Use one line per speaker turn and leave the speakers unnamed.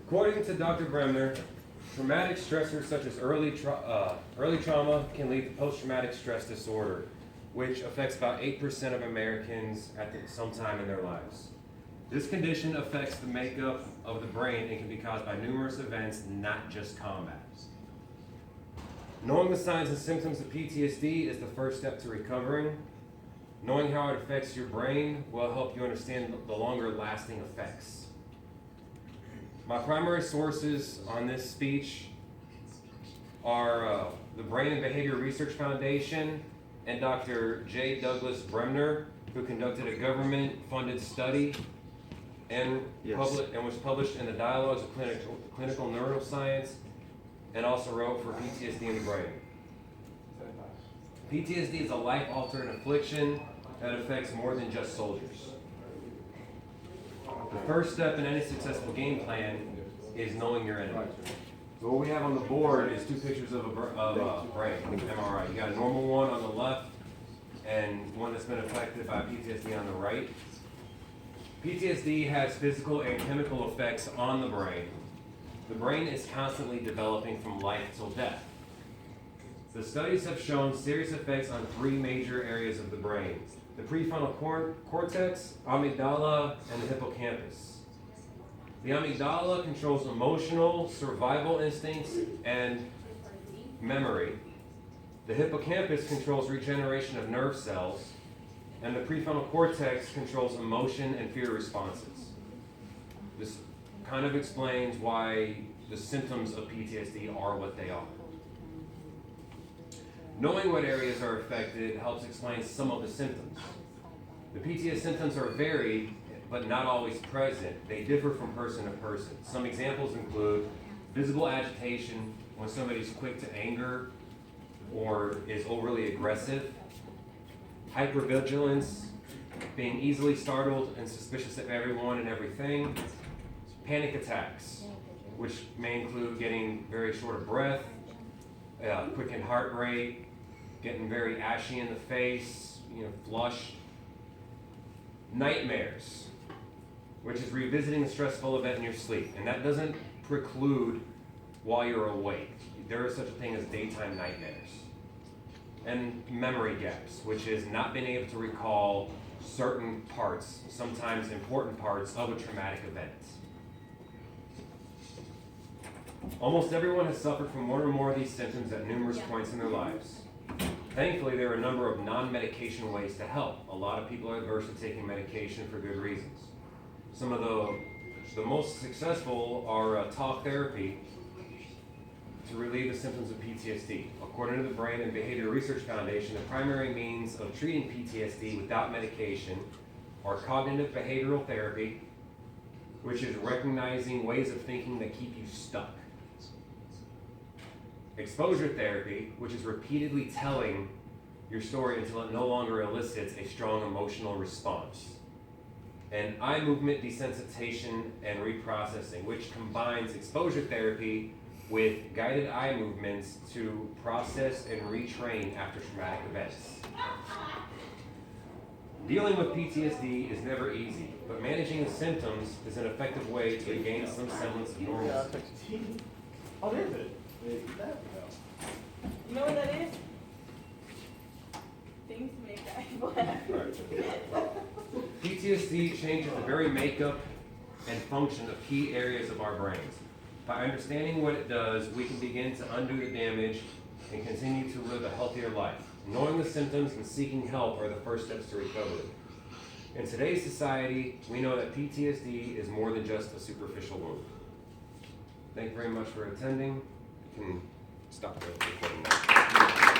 According to Dr. Bremner, traumatic stressors such as early trauma can lead to post-traumatic stress disorder, which affects about 8% of Americans at some time in their lives. This condition affects the makeup of the brain and can be caused by numerous events, not just combat. Knowing the signs and symptoms of PTSD is the first step to recovering. Knowing how it affects your brain will help you understand the longer lasting effects. My primary sources on this speech are the Brain and Behavior Research Foundation and Dr. J. Douglas Bremner, who conducted a government-funded study and was published in the Dialogues of Clinical Neuroscience, and also wrote for PTSD in the Brain. PTSD is a life-altering affliction that affects more than just soldiers. The first step in any successful game plan is knowing your enemy. So what we have on the board is two pictures of a brain MRI. You got a normal one on the left and one that's been affected by PTSD on the right. PTSD has physical and chemical effects on the brain. The brain is constantly developing from life till death. The studies have shown serious effects on three major areas of the brain: the prefrontal cortex, amygdala, and the hippocampus. The amygdala controls emotional, survival instincts, and memory. The hippocampus controls regeneration of nerve cells, and the prefrontal cortex controls emotion and fear responses. This kind of explains why the symptoms of PTSD are what they are. Knowing what areas are affected helps explain some of the symptoms. The PTSD symptoms are varied, but not always present. They differ from person to person. Some examples include visible agitation, when somebody's quick to anger or is overly aggressive; hypervigilance, being easily startled and suspicious of everyone and everything; panic attacks, which may include getting very short of breath, quickened heart rate, getting very ashy in the face, flushed; nightmares, which is revisiting a stressful event in your sleep, and that doesn't preclude while you're awake. There is such a thing as daytime nightmares. And memory gaps, which is not being able to recall certain parts, sometimes important parts, of a traumatic event. Almost everyone has suffered from one or more of these symptoms at numerous points in their lives. Thankfully, there are a number of non-medication ways to help. A lot of people are adverse to taking medication for good reasons. Some of the most successful are talk therapy to relieve the symptoms of PTSD. According to the Brain and Behavior Research Foundation, the primary means of treating PTSD without medication are cognitive behavioral therapy, which is recognizing ways of thinking that keep you stuck; exposure therapy, which is repeatedly telling your story until it no longer elicits a strong emotional response; and eye movement desensitization and reprocessing, which combines exposure therapy with guided eye movements to process and retrain after traumatic events. Dealing with PTSD is never easy, but managing the symptoms is an effective way to regain some semblance of normalcy.
Oh, there's it.
You know what that is? Things make people happy.
Right. PTSD changes the very makeup and function of key areas of our brains. By understanding what it does, we can begin to undo the damage and continue to live a healthier life. Knowing the symptoms and seeking help are the first steps to recovery. In today's society, we know that PTSD is more than just a superficial wound. Thank you very much for attending. You can stop the recording now.